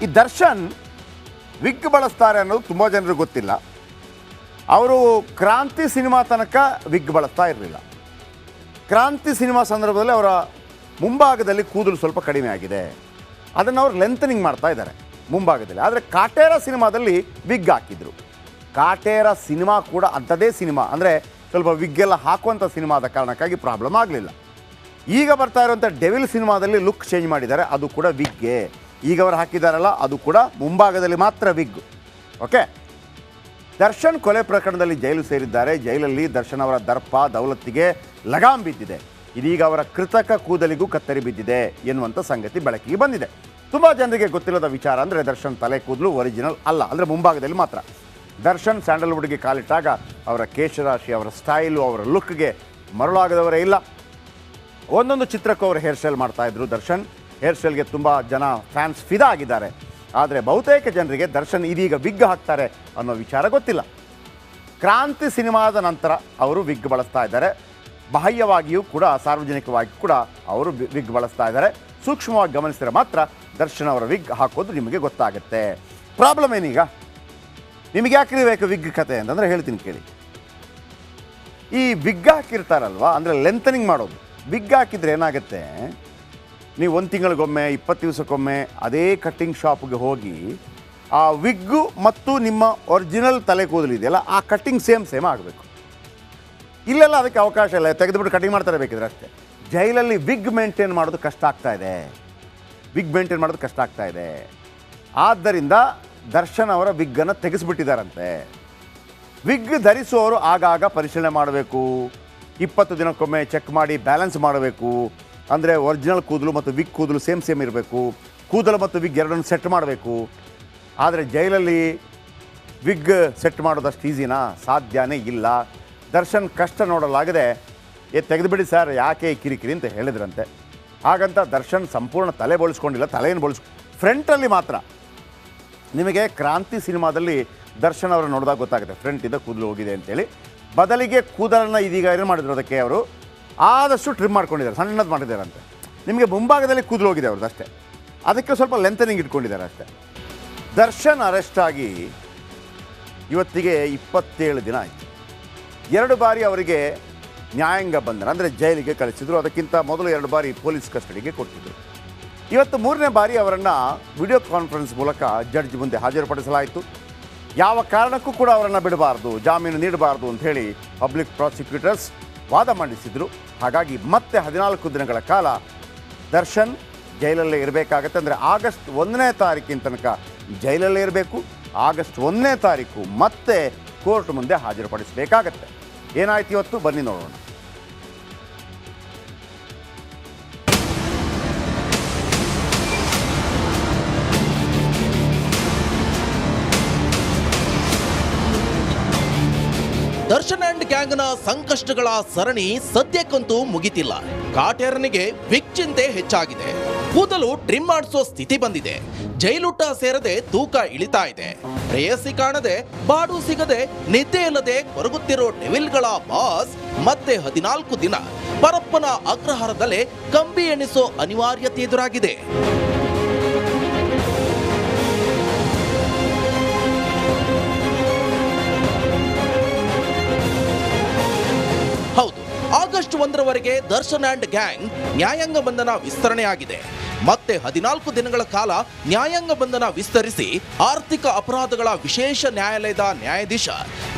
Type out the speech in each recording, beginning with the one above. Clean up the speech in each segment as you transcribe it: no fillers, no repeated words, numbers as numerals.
ಈ ದರ್ಶನ್ ವಿಗ್ ಬಳಸ್ತಾರೆ ಅನ್ನೋದು ತುಂಬ ಜನರಿಗೆ ಗೊತ್ತಿಲ್ಲ. ಅವರು ಕ್ರಾಂತಿ ಸಿನಿಮಾ ತನಕ ವಿಗ್ ಬಳಸ್ತಾ ಇರಲಿಲ್ಲ. ಕ್ರಾಂತಿ ಸಿನಿಮಾ ಸಂದರ್ಭದಲ್ಲಿ ಅವರ ಮುಂಭಾಗದಲ್ಲಿ ಕೂದಲು ಸ್ವಲ್ಪ ಕಡಿಮೆ ಆಗಿದೆ. ಅದನ್ನು ಅವರು ಲೆಂಥನಿಂಗ್ ಮಾಡ್ತಾ ಇದ್ದಾರೆ ಮುಂಭಾಗದಲ್ಲಿ. ಆದರೆ ಕಾಟೇರ ಸಿನಿಮಾದಲ್ಲಿ ವಿಗ್ ಹಾಕಿದ್ರು. ಕಾಟೇರ ಸಿನಿಮಾ ಕೂಡ ಅಂಥದ್ದೇ ಸಿನಿಮಾ, ಅಂದರೆ ಸ್ವಲ್ಪ ವಿಗ್ಗೆಲ್ಲ ಹಾಕುವಂಥ ಸಿನಿಮಾ ಆದ ಕಾರಣಕ್ಕಾಗಿ ಪ್ರಾಬ್ಲಮ್ ಆಗಲಿಲ್ಲ. ಈಗ ಬರ್ತಾ ಇರುವಂಥ ಡೆವಿಲ್ ಸಿನಿಮಾದಲ್ಲಿ ಲುಕ್ ಚೇಂಜ್ ಮಾಡಿದ್ದಾರೆ, ಅದು ಕೂಡ ವಿಗ್ಗೆ. ಈಗ ಅವರು ಹಾಕಿದ್ದಾರಲ್ಲ ಅದು ಕೂಡ ಮುಂಭಾಗದಲ್ಲಿ ಮಾತ್ರ ವಿಗ್. ಓಕೆ, ದರ್ಶನ್ ಕೊಲೆ ಪ್ರಕರಣದಲ್ಲಿ ಜೈಲು ಸೇರಿದ್ದಾರೆ. ಜೈಲಲ್ಲಿ ದರ್ಶನ್ ಅವರ ದರ್ಪ ದೌಲತ್ತಿಗೆ ಲಗಾಮ್ ಬಿದ್ದಿದೆ. ಇದೀಗ ಅವರ ಕೃತಕ ಕೂದಲಿಗೂ ಕತ್ತರಿ ಬಿದ್ದಿದೆ ಎನ್ನುವಂಥ ಸಂಗತಿ ಬೆಳಕಿಗೆ ಬಂದಿದೆ. ತುಂಬ ಜನರಿಗೆ ಗೊತ್ತಿಲ್ಲದ ವಿಚಾರ ಅಂದರೆ ದರ್ಶನ್ ತಲೆ ಕೂದಲು ಒರಿಜಿನಲ್ ಅಲ್ಲ, ಅಂದರೆ ಮುಂಭಾಗದಲ್ಲಿ ಮಾತ್ರ. ದರ್ಶನ್ ಸ್ಯಾಂಡಲ್ವುಡ್ಗೆ ಕಾಲಿಟ್ಟಾಗ ಅವರ ಕೇಶರಾಶಿ, ಅವರ ಸ್ಟೈಲು, ಅವರ ಲುಕ್ಗೆ ಮರಳಾಗದವರೇ ಇಲ್ಲ. ಒಂದೊಂದು ಚಿತ್ರಕ್ಕೂ ಅವರು ಹೇರ್ ಸ್ಟೈಲ್ ಮಾಡ್ತಾಯಿದ್ರು. ದರ್ಶನ್ ಹೇರ್ ಸ್ಟೈಲ್ಗೆ ತುಂಬ ಜನ ಫ್ಯಾನ್ಸ್ ಫಿದಾ ಆಗಿದ್ದಾರೆ. ಆದರೆ ಬಹುತೇಕ ಜನರಿಗೆ ದರ್ಶನ್ ಇದೀಗ ವಿಗ್ ಹಾಕ್ತಾರೆ ಅನ್ನೋ ವಿಚಾರ ಗೊತ್ತಿಲ್ಲ. ಕ್ರಾಂತಿ ಸಿನಿಮಾದ ನಂತರ ಅವರು ವಿಗ್ ಬಳಸ್ತಾ ಇದ್ದಾರೆ. ಬಾಹ್ಯವಾಗಿಯೂ ಕೂಡ ಸಾರ್ವಜನಿಕವಾಗಿ ಕೂಡ ಅವರು ವಿಗ್ ಬಳಸ್ತಾ ಇದ್ದಾರೆ. ಸೂಕ್ಷ್ಮವಾಗಿ ಗಮನಿಸಿದರೆ ಮಾತ್ರ ದರ್ಶನ್ ಅವರ ವಿಗ್ ಹಾಕೋದು ನಿಮಗೆ ಗೊತ್ತಾಗುತ್ತೆ. ಪ್ರಾಬ್ಲಮ್ ಏನೀಗ, ನಿಮಗೆ ಯಾಕೆ ಬೇಕು ವಿಗ್ ಕತೆ ಅಂತಂದರೆ ಹೇಳ್ತೀನಿ ಕೇಳಿ. ಈ ವಿಗ್ ಹಾಕಿರ್ತಾರಲ್ವ, ಅಂದರೆ ಲೆಂಥನಿಂಗ್ ಮಾಡೋದು. ವಿಗ್ ಹಾಕಿದರೆ ಏನಾಗುತ್ತೆ, ನೀವು 1 ತಿಂಗಳಿಗೊಮ್ಮೆ 20 ದಿವಸಕ್ಕೊಮ್ಮೆ ಅದೇ ಕಟ್ಟಿಂಗ್ ಶಾಪ್ಗೆ ಹೋಗಿ ಆ ವಿಗ್ಗು ಮತ್ತು ನಿಮ್ಮ ಒರಿಜಿನಲ್ ತಲೆ ಕೂದಲಿದೆಯಲ್ಲ ಆ ಕಟ್ಟಿಂಗ್ ಸೇಮ್ ಆಗಬೇಕು. ಇಲ್ಲೆಲ್ಲ ಅದಕ್ಕೆ ಅವಕಾಶ ಇಲ್ಲ, ತೆಗೆದುಬಿಟ್ಟು ಕಟ್ಟಿಂಗ್ ಮಾಡ್ತಾರೆ ಬೇಕಿದ್ರೆ ಅಷ್ಟೇ. ಜೈಲಲ್ಲಿ ವಿಗ್ ಮೇಂಟೈನ್ ಮಾಡೋದು ಕಷ್ಟ ಆಗ್ತಾ ಇದೆ. ಆದ್ದರಿಂದ ದರ್ಶನ್ ಅವರ ವಿಗ್ಗನ್ನು ತೆಗೆಸಿಬಿಟ್ಟಿದ್ದಾರಂತೆ. ವಿಗ್ ಧರಿಸುವವರು ಆಗಾಗ ಪರಿಶೀಲನೆ ಮಾಡಬೇಕು. 20 ದಿನಕ್ಕೊಮ್ಮೆ ಚೆಕ್ ಮಾಡಿ ಬ್ಯಾಲೆನ್ಸ್ ಮಾಡಬೇಕು. ಅಂದರೆ ಒರಿಜಿನಲ್ ಕೂದಲು ಮತ್ತು ವಿಗ್ ಕೂದಲು ಸೇಮ್ ಇರಬೇಕು. ಕೂದಲು ಮತ್ತು ವಿಗ್ ಎರಡನ್ನು ಸೆಟ್ ಮಾಡಬೇಕು. ಆದರೆ ಜೈಲಲ್ಲಿ ವಿಗ್ ಸೆಟ್ ಮಾಡೋದಷ್ಟು ಈಸಿನಾ? ಸಾಧ್ಯನೇ ಇಲ್ಲ. ದರ್ಶನ್ ಕಷ್ಟ ನೋಡಲಾಗದೆ ತೆಗೆದುಬಿಡಿ ಸರ್, ಯಾಕೆ ಕಿರಿಕಿರಿ ಅಂತ ಹೇಳಿದ್ರಂತೆ. ಹಾಗಂತ ದರ್ಶನ್ ಸಂಪೂರ್ಣ ತಲೆ ಬೋಳಿಸ್ಕೊಂಡಿಲ್ಲ, ತಲೆಯನ್ನು ಫ್ರಂಟಲ್ಲಿ ಮಾತ್ರ. ನಿಮಗೆ ಕ್ರಾಂತಿ ಸಿನಿಮಾದಲ್ಲಿ ದರ್ಶನ್ ಅವರು ನೋಡಿದಾಗ ಗೊತ್ತಾಗುತ್ತೆ ಫ್ರಂಟಿಂದ ಕೂದಲು ಹೋಗಿದೆ ಅಂತೇಳಿ. ಬದಲಿಗೆ ಕೂದಲನ್ನು ಇದೀಗ ಏನು ಮಾಡಿದ್ರು, ಅದಕ್ಕೆ ಅವರು ಆದಷ್ಟು ಟ್ರಿಮ್ ಮಾಡ್ಕೊಂಡಿದ್ದಾರೆ, ಸಣ್ಣದು ಮಾಡಿದ್ದಾರಂತೆ. ನಿಮಗೆ ಮುಂಭಾಗದಲ್ಲಿ ಕೂದಲು ಹೋಗಿದೆ ಅವ್ರದ್ದು ಅಷ್ಟೇ, ಅದಕ್ಕೆ ಸ್ವಲ್ಪ ಲೆಂಥನಿಂಗ್ ಇಟ್ಕೊಂಡಿದ್ದಾರೆ ಅಷ್ಟೇ. ದರ್ಶನ್ ಅರೆಸ್ಟ್ ಆಗಿ ಇವತ್ತಿಗೆ 27 ದಿನ ಆಯಿತು. 2 ಬಾರಿ ಅವರಿಗೆ ನ್ಯಾಯಾಂಗ ಬಂಧನ ಅಂದರೆ ಜೈಲಿಗೆ ಕಳಿಸಿದ್ರು. ಅದಕ್ಕಿಂತ ಮೊದಲು 2 ಬಾರಿ ಪೊಲೀಸ್ ಕಸ್ಟಡಿಗೆ ಕೊಟ್ಟಿದ್ದರು. ಇವತ್ತು 3ನೇ ಬಾರಿ ಅವರನ್ನು ವಿಡಿಯೋ ಕಾನ್ಫರೆನ್ಸ್ ಮೂಲಕ ಜಡ್ಜ್ ಮುಂದೆ ಹಾಜರುಪಡಿಸಲಾಯಿತು. ಯಾವ ಕಾರಣಕ್ಕೂ ಕೂಡ ಅವರನ್ನು ಬಿಡಬಾರ್ದು, ಜಾಮೀನು ನೀಡಬಾರ್ದು ಅಂಥೇಳಿ ಪಬ್ಲಿಕ್ ಪ್ರಾಸಿಕ್ಯೂಟರ್ಸ್ ವಾದ ಮಂಡಿಸಿದರು. ಹಾಗಾಗಿ ಮತ್ತೆ 14 ದಿನಗಳ ಕಾಲ ದರ್ಶನ್ ಜೈಲಲ್ಲೇ ಇರಬೇಕಾಗತ್ತೆ. ಅಂದರೆ ಆಗಸ್ಟ್ 1ನೇ ತಾರೀಕಿನ ತನಕ ಜೈಲಲ್ಲೇ ಇರಬೇಕು. ಆಗಸ್ಟ್ 1ನೇ ತಾರೀಕು ಮತ್ತೆ ಕೋರ್ಟ್ ಮುಂದೆ ಹಾಜರುಪಡಿಸಬೇಕಾಗತ್ತೆ. ಏನಾಯ್ತು ಇವತ್ತು ಬನ್ನಿ ನೋಡೋಣ. ದರ್ಶನ್ ಅಂಡ್ ಗ್ಯಾಂಗ್ನ ಸಂಕಷ್ಟಗಳ ಸರಣಿ ಸದ್ಯಕ್ಕಂತೂ ಮುಗಿತಿಲ್ಲ. ಕಾಟೇರನಿಗೆ ವಿಗ್ ಚಿಂತೆ ಹೆಚ್ಚಾಗಿದೆ. ಕೂದಲು ಟ್ರಿಮ್ ಮಾಡಿಸೋ ಸ್ಥಿತಿ ಬಂದಿದೆ. ಜೈಲೂಟ ಸೇರದೆ ತೂಕ ಇಳಿತಾ ಇದೆ. ಪ್ರೇಯಸಿ ಕಾಣದೆ, ಬಾಡು ಸಿಗದೆ, ನಿದ್ದೆ ಇಲ್ಲದೆ ಕೊರಗುತ್ತಿರೋ ಡೆವಿಲ್ಗಳ ಬಾಸ್ ಮತ್ತೆ 14 ದಿನ ಪರಪ್ಪನ ಅಗ್ರಹಾರದಲ್ಲೇ ಕಂಬಿ ಎಣಿಸೋ ಅನಿವಾರ್ಯತೆ ಎದುರಾಗಿದೆ. ಹೌದು, ಆಗಸ್ಟ್ 1ರವರೆಗೆ ದರ್ಶನ್ ಅಂಡ್ ಗ್ಯಾಂಗ್ ನ್ಯಾಯಾಂಗ ಬಂಧನ ವಿಸ್ತರಣೆಯಾಗಿದೆ. ಮತ್ತೆ 14 ದಿನಗಳ ಕಾಲ ನ್ಯಾಯಾಂಗ ಬಂಧನ ವಿಸ್ತರಿಸಿ ಆರ್ಥಿಕ ಅಪರಾಧಗಳ ವಿಶೇಷ ನ್ಯಾಯಾಲಯದ ನ್ಯಾಯಾಧೀಶ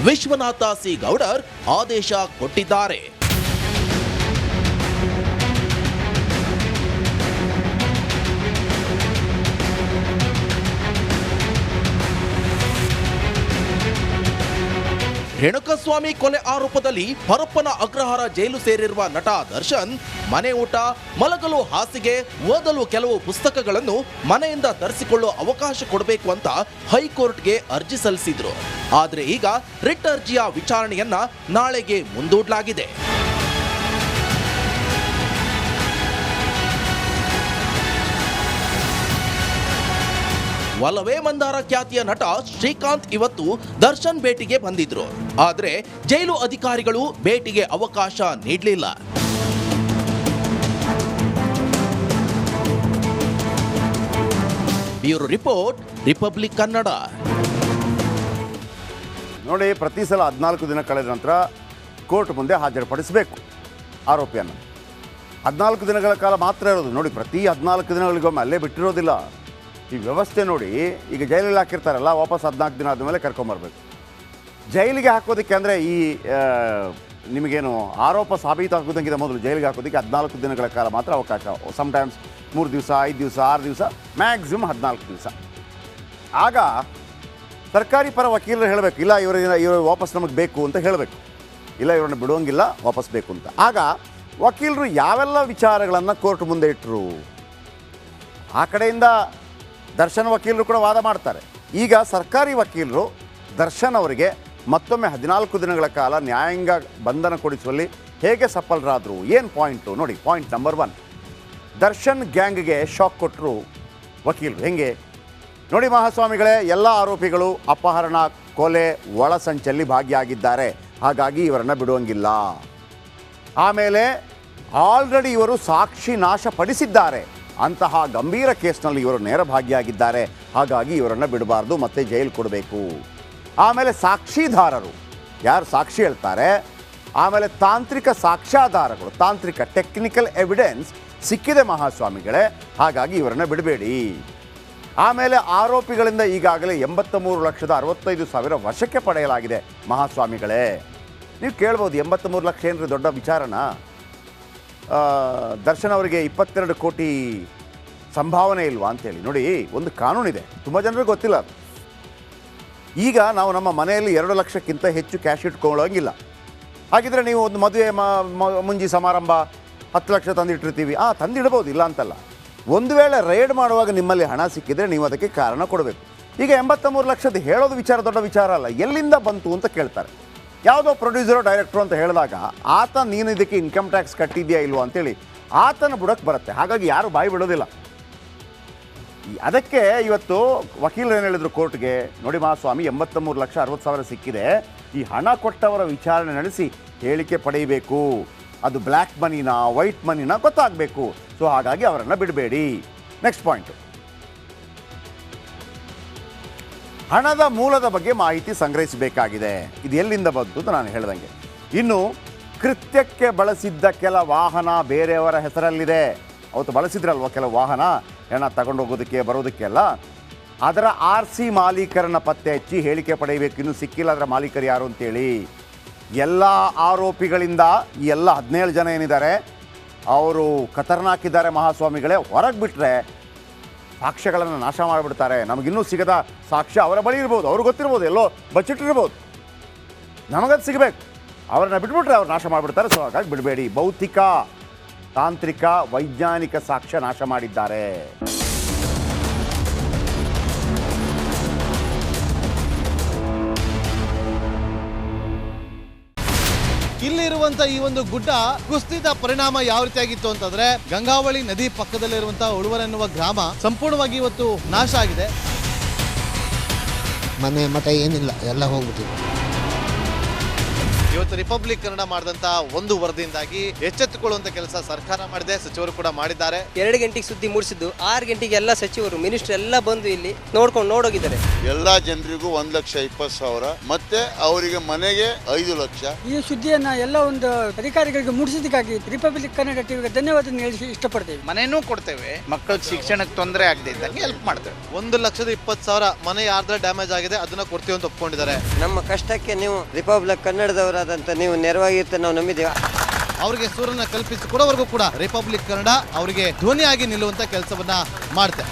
ವಿಶ್ವನಾಥ ಸಿ ಗೌಡರ್ ಆದೇಶ ಕೊಟ್ಟಿದ್ದಾರೆ. ರೇಣುಕಸ್ವಾಮಿ ಕೊಲೆ ಆರೋಪದಲ್ಲಿ ಪರಪ್ಪನ ಅಗ್ರಹಾರ ಜೈಲು ಸೇರಿರುವ ನಟ ದರ್ಶನ್ ಮನೆ ಊಟ, ಮಲಗಲು ಹಾಸಿಗೆ, ಓದಲು ಕೆಲವು ಪುಸ್ತಕಗಳನ್ನು ಮನೆಯಿಂದ ತರಿಸಿಕೊಳ್ಳುವ ಅವಕಾಶ ಕೊಡಬೇಕು ಅಂತ ಹೈಕೋರ್ಟ್ಗೆ ಅರ್ಜಿ ಸಲ್ಲಿಸಿದ್ರು. ಆದರೆ ಈಗ ರಿಟ್ ಅರ್ಜಿಯ ವಿಚಾರಣೆಯನ್ನ ನಾಳೆಗೆ ಮುಂದೂಡಲಾಗಿದೆ. ಒಲವೇ ಮಂದಾರ ಖ್ಯಾತಿಯ ನಟ ಶ್ರೀಕಾಂತ್ ಇವತ್ತು ದರ್ಶನ್ ಭೇಟಿಗೆ ಬಂದಿದ್ರು. ಆದ್ರೆ ಜೈಲು ಅಧಿಕಾರಿಗಳು ಭೇಟಿಗೆ ಅವಕಾಶ ನೀಡಲಿಲ್ಲ. Bureau report, republic Kannada. ನೋಡಿ, ಪ್ರತಿ ಸಲ 14 ದಿನ ಕಳೆದ ನಂತರ ಕೋರ್ಟ್ ಮುಂದೆ ಹಾಜರುಪಡಿಸಬೇಕು ಆರೋಪಿಯನ್ನು. 14 ದಿನಗಳ ಕಾಲ ಮಾತ್ರ ಇರೋದು. ನೋಡಿ, ಪ್ರತಿ 14 ದಿನಗಳಿಗೊಮ್ಮೆ ಅಲ್ಲೇ ಬಿಟ್ಟಿರೋದಿಲ್ಲ. ಈ ವ್ಯವಸ್ಥೆ ನೋಡಿ, ಈಗ ಜೈಲಲ್ಲಿ ಹಾಕಿರ್ತಾರಲ್ಲ, ವಾಪಸ್ 14 ದಿನ ಆದಮೇಲೆ ಕರ್ಕೊಂಬರ್ಬೇಕು. ಜೈಲಿಗೆ ಹಾಕೋದಕ್ಕೆ ಅಂದರೆ ಈ ನಿಮಗೇನು ಆರೋಪ ಸಾಬೀತಾಗೋದಂಗಿಂತ ಮೊದಲು ಜೈಲಿಗೆ ಹಾಕೋದಕ್ಕೆ 14 ದಿನಗಳ ಕಾಲ ಮಾತ್ರ ಅವಕಾಶ. ಸಮ್ಟೈಮ್ಸ್ 3 ದಿವಸ, 5 ದಿವಸ, 6 ದಿವಸ, ಮ್ಯಾಕ್ಸಿಮಮ್ 14 ದಿವಸ. ಆಗ ಸರ್ಕಾರಿ ಪರ ವಕೀಲರು ಹೇಳಬೇಕು, ಇಲ್ಲ ಇವರು ವಾಪಸ್ ನಮಗೆ ಬೇಕು ಅಂತ ಹೇಳಬೇಕು, ಇಲ್ಲ ಇವರನ್ನು ಬಿಡುವಂಗಿಲ್ಲ, ವಾಪಸ್ ಬೇಕು ಅಂತ. ಆಗ ವಕೀಲರು ಯಾವೆಲ್ಲ ವಿಚಾರಗಳನ್ನು ಕೋರ್ಟ್ ಮುಂದೆ ಇಟ್ಟರು, ಆ ಕಡೆಯಿಂದ ದರ್ಶನ್ ವಕೀಲರು ಕೂಡ ವಾದ ಮಾಡ್ತಾರೆ. ಈಗ ಸರ್ಕಾರಿ ವಕೀಲರು ದರ್ಶನ್ ಅವರಿಗೆ ಮತ್ತೊಮ್ಮೆ 14 ದಿನಗಳ ಕಾಲ ನ್ಯಾಯಾಂಗ ಬಂಧನ ಕೊಡಿಸುವಲ್ಲಿ ಹೇಗೆ ಸಫಲರಾದರು, ಏನು ಪಾಯಿಂಟು ನೋಡಿ. ಪಾಯಿಂಟ್ ನಂಬರ್ 1, ದರ್ಶನ್ ಗ್ಯಾಂಗ್ಗೆ ಶಾಕ್ ಕೊಟ್ಟರು ವಕೀಲರು. ಹೆಂಗೆ ನೋಡಿ ಮಹಾಸ್ವಾಮಿಗಳೇ, ಎಲ್ಲ ಆರೋಪಿಗಳು ಅಪಹರಣ, ಕೊಲೆ, ಒಳಸಂಚಲ್ಲಿ ಭಾಗಿಯಾಗಿದ್ದಾರೆ, ಹಾಗಾಗಿ ಇವರನ್ನು ಬಿಡುವಂಗಿಲ್ಲ. ಆಮೇಲೆ ಆಲ್ರೆಡಿ ಇವರು ಸಾಕ್ಷಿ ನಾಶಪಡಿಸಿದ್ದಾರೆ, ಅಂತಹ ಗಂಭೀರ ಕೇಸ್ನಲ್ಲಿ ಇವರು ನೇರ ಭಾಗಿಯಾಗಿದ್ದಾರೆ, ಹಾಗಾಗಿ ಇವರನ್ನು ಬಿಡಬಾರ್ದು, ಮತ್ತೆ ಜೈಲು ಕೊಡಬೇಕು. ಆಮೇಲೆ ಸಾಕ್ಷಿದಾರರು ಯಾರು ಸಾಕ್ಷಿ ಹೇಳ್ತಾರೆ, ಆಮೇಲೆ ತಾಂತ್ರಿಕ ಸಾಕ್ಷ್ಯಾಧಾರಗಳು, ತಾಂತ್ರಿಕ ಟೆಕ್ನಿಕಲ್ ಎವಿಡೆನ್ಸ್ ಸಿಕ್ಕಿದೆ ಮಹಾಸ್ವಾಮಿಗಳೇ, ಹಾಗಾಗಿ ಇವರನ್ನು ಬಿಡಬೇಡಿ. ಆಮೇಲೆ ಆರೋಪಿಗಳಿಂದ ಈಗಾಗಲೇ 83,65,000 ವಶಕ್ಕೆ ಪಡೆಯಲಾಗಿದೆ ಮಹಾಸ್ವಾಮಿಗಳೇ. ನೀವು ಕೇಳ್ಬೋದು, 83 ಲಕ್ಷ ಏನ್ರಿ ದೊಡ್ಡ ವಿಚಾರನಾ? ದರ್ಶನ್ ಅವರಿಗೆ 22 ಕೋಟಿ ಸಂಭಾವನೆ ಇಲ್ವಾ ಅಂತೇಳಿ. ನೋಡಿ, ಒಂದು ಕಾನೂನಿದೆ, ತುಂಬ ಜನರಿಗೆ ಗೊತ್ತಿಲ್ಲ ಅದು. ಈಗ ನಾವು ನಮ್ಮ ಮನೆಯಲ್ಲಿ 2 ಲಕ್ಷಕ್ಕಿಂತ ಹೆಚ್ಚು ಕ್ಯಾಶ್ ಇಟ್ಕೊಳ್ಳೋಂಗಿಲ್ಲ. ಹಾಗಿದ್ರೆ ನೀವು ಒಂದು ಮದುವೆ ಮುಂಜಿ ಸಮಾರಂಭ 10 ಲಕ್ಷ ತಂದಿಟ್ಟಿರ್ತೀವಿ, ತಂದಿಡ್ಬೋದು, ಇಲ್ಲ ಅಂತಲ್ಲ. ಒಂದು ವೇಳೆ ರೈಡ್ ಮಾಡುವಾಗ ನಿಮ್ಮಲ್ಲಿ ಹಣ ಸಿಕ್ಕಿದರೆ ನೀವು ಅದಕ್ಕೆ ಕಾರಣ ಕೊಡಬೇಕು. ಈಗ 83 ಲಕ್ಷದ ಹೇಳೋದು ವಿಚಾರ ದೊಡ್ಡ ವಿಚಾರ ಅಲ್ಲ, ಎಲ್ಲಿಂದ ಬಂತು ಅಂತ ಕೇಳ್ತಾರೆ. ಯಾವುದೋ ಪ್ರೊಡ್ಯೂಸರು, ಡೈರೆಕ್ಟ್ರು ಅಂತ ಹೇಳಿದಾಗ ಆತ ನೀನು ಇದಕ್ಕೆ ಇನ್ಕಮ್ ಟ್ಯಾಕ್ಸ್ ಕಟ್ಟಿದೆಯಾ ಇಲ್ವೋ ಅಂತೇಳಿ ಆತನ ಬುಡಕ್ಕೆ ಬರುತ್ತೆ. ಹಾಗಾಗಿ ಯಾರು ಬಾಯಿ ಬಿಡೋದಿಲ್ಲ. ಅದಕ್ಕೆ ಇವತ್ತು ವಕೀಲರು ಏನು ಹೇಳಿದ್ರು ಕೋರ್ಟ್ಗೆ, ನೋಡಿ ಮಹಾಸ್ವಾಮಿ, 83,60,000 ಸಿಕ್ಕಿದೆ, ಈ ಹಣ ಕೊಟ್ಟವರ ವಿಚಾರಣೆ ನಡೆಸಿ ಹೇಳಿಕೆ ಪಡೆಯಬೇಕು, ಅದು ಬ್ಲ್ಯಾಕ್ ಮನಿನಾ ವೈಟ್ ಮನಿನಾ ಗೊತ್ತಾಗಬೇಕು, ಸೊ ಹಾಗಾಗಿ ಅವರನ್ನು ಬಿಡಬೇಡಿ. ನೆಕ್ಸ್ಟ್ ಪಾಯಿಂಟು, ಹಣದ ಮೂಲದ ಬಗ್ಗೆ ಮಾಹಿತಿ ಸಂಗ್ರಹಿಸಬೇಕಾಗಿದೆ. ಇದು ಎಲ್ಲಿಂದ ಬಂತು ಅಂತ ನಾನು ಹೇಳ್ದಂಗೆ. ಇನ್ನು ಕೃತ್ಯಕ್ಕೆ ಬಳಸಿದ್ದ ಕೆಲ ವಾಹನ ಬೇರೆಯವರ ಹೆಸರಲ್ಲಿದೆ. ಅವತ್ತು ಬಳಸಿದ್ರಲ್ವ ಕೆಲವು ವಾಹನ, ಹಣ ತಗೊಂಡು ಹೋಗೋದಕ್ಕೆ ಬರೋದಕ್ಕೆಲ್ಲ, ಅದರ RC ಮಾಲೀಕರನ್ನು ಪತ್ತೆ ಹಚ್ಚಿ ಹೇಳಿಕೆ ಪಡೆಯಬೇಕು. ಇನ್ನೂ ಸಿಕ್ಕಿಲ್ಲ ಅದರ ಮಾಲೀಕರು ಯಾರು ಅಂತೇಳಿ. ಎಲ್ಲ ಆರೋಪಿಗಳಿಂದ ಈ ಎಲ್ಲ 17 ಜನ ಏನಿದ್ದಾರೆ ಅವರು ಖತರ್ನಾಕಿದ್ದಾರೆ ಮಹಾಸ್ವಾಮಿಗಳೇ. ಹೊರಗೆ ಬಿಟ್ಟರೆ ಸಾಕ್ಷ್ಯಗಳನ್ನು ನಾಶ ಮಾಡಿಬಿಡ್ತಾರೆ. ನಮಗಿನ್ನೂ ಸಿಗದ ಸಾಕ್ಷ್ಯ ಅವರ ಬಳಿ ಇರ್ಬೋದು, ಅವ್ರಿಗೆ ಗೊತ್ತಿರ್ಬೋದು, ಎಲ್ಲೋ ಬಚ್ಚಿಟ್ಟಿರ್ಬೋದು, ನಮಗದು ಸಿಗಬೇಕು. ಅವರನ್ನು ಬಿಟ್ಬಿಟ್ರೆ ಅವ್ರು ನಾಶ ಮಾಡಿಬಿಡ್ತಾರೆ. ಸೊ ಹಾಗಾಗಿ ಬಿಡಬೇಡಿ. ಭೌತಿಕ, ತಾಂತ್ರಿಕ, ವೈಜ್ಞಾನಿಕ ಸಾಕ್ಷ್ಯ ನಾಶ ಮಾಡಿದ್ದಾರೆ. ಇಲ್ಲಿರುವಂತ ಈ ಒಂದು ಗುಡ್ಡ ಕುಸಿದ ಪರಿಣಾಮ ಯಾವ ರೀತಿಯಾಗಿತ್ತು ಅಂತಂದ್ರೆ, ಗಂಗಾವಳಿ ನದಿ ಪಕ್ಕದಲ್ಲಿರುವಂತಹ ಉಳುವರ ಎನ್ನುವ ಗ್ರಾಮ ಸಂಪೂರ್ಣವಾಗಿ ಇವತ್ತು ನಾಶ ಆಗಿದೆ. ಮನೆ ಮಠ ಏನಿಲ್ಲ, ಎಲ್ಲ ಹೋಗ್ಬಿಟ್ಟಿದೆ. ಇವತ್ತು ರಿಪಬ್ಲಿಕ್ ಕನ್ನಡ ಮಾಡಿದಂತಹ ಒಂದು ವರದಿಯಿಂದಾಗಿ ಎಚ್ಚೆತ್ತುಕೊಳ್ಳುವಂತ ಕೆಲಸ ಸರ್ಕಾರ ಮಾಡಿದೆ, ಸಚಿವರು ಕೂಡ ಮಾಡಿದ್ದಾರೆ. 2 ಗಂಟೆಗೆ ಸುದ್ದಿ ಮೂಡಿಸಿದ್ದು 6 ಗಂಟೆಗೆ ಎಲ್ಲ ಸಚಿವರು, ಮಿನಿಸ್ಟರ್ ಎಲ್ಲ ಬಂದು ಇಲ್ಲಿ ನೋಡೋಗಿದ್ದಾರೆ. ಎಲ್ಲಾ ಜನರಿಗೂ 1,20,000 ಮತ್ತೆ ಅವರಿಗೆ ಮನೆಗೆ 5 ಲಕ್ಷ. ಈ ಸುದ್ದಿಯನ್ನ ಎಲ್ಲ ಒಂದು ಅಧಿಕಾರಿಗಳಿಗೆ ಮುಟ್ಟಿಸಿದ್ದಕ್ಕಾಗಿ ರಿಪಬ್ಲಿಕ್ ಕನ್ನಡ ಟಿವಿಗೆ ಧನ್ಯವಾದ ಹೇಳಿ ಇಷ್ಟಪಡ್ತೇವೆ. ಮನೆನೂ ಕೊಡ್ತೇವೆ, ಮಕ್ಕಳ ಶಿಕ್ಷಣಕ್ಕೆ ತೊಂದರೆ ಆಗದೆ ಇದ್ದಂಗೆ ಹೆಲ್ಪ್ ಮಾಡ್ತೇವೆ. 1,20,000 ಮನೆ ಯಾರ್ದ್ರ ಡ್ಯಾಮೇಜ್ ಆಗಿದೆ ಅದನ್ನ ಕೊಡ್ತೀವಿ ಅಂತ ಒಪ್ಕೊಂಡಿದ್ದಾರೆ. ನಮ್ಮ ಕಷ್ಟಕ್ಕೆ ನೀವು ರಿಪಬ್ಲಿಕ್ ಕನ್ನಡದವರಾದಂತ ನೀವು ನೆರವಾಗಿರ್ತ ನಾವು ನಂಬಿದ್ದೇವೆ. ಅವರಿಗೆ ಸೂರನ್ನ ಕಲ್ಪಿಸಿಕೊಡೋವರೆಗೂ ಕೂಡ ರಿಪಬ್ಲಿಕ್ ಕನ್ನಡ ಅವರಿಗೆ ಧ್ವನಿಯಾಗಿ ನಿಲ್ಲುವಂತ ಕೆಲಸವನ್ನ ಮಾಡುತ್ತೆ.